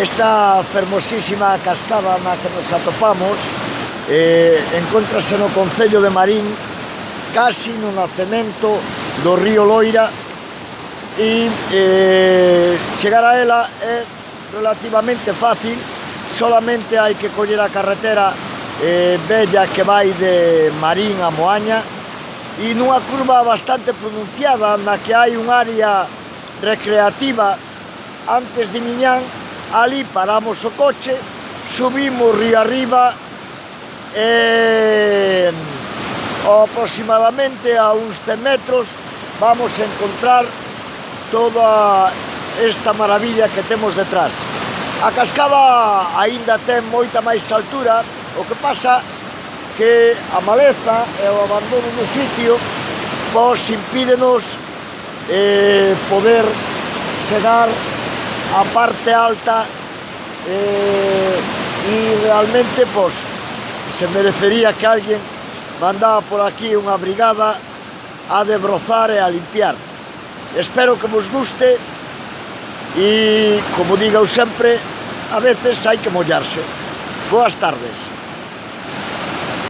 Esta fermosísima cascada na que nos atopamos encóntrase no concello de Marín, casi no nacemento do río Loira, e chegar a ela é relativamente fácil. Solamente hai que coller a carretera bella que vai de Marín a Moaña, e nunha curva bastante pronunciada na que hai un área recreativa antes de Miñán. Ali paramos o coche, subimos río arriba e aproximadamente a uns 100 metros vamos a encontrar toda esta maravilla que temos detrás. A cascada aínda ten moita máis altura, o que pasa que a maleza e o abandono no sitio pois impídenos poder chegar a parte alta e realmente pois se merecería que alguén mandaba por aquí unha brigada a debrozar e a limpiar. Espero que vos guste e, como digo sempre, a veces hai que mollarse. Boas tardes.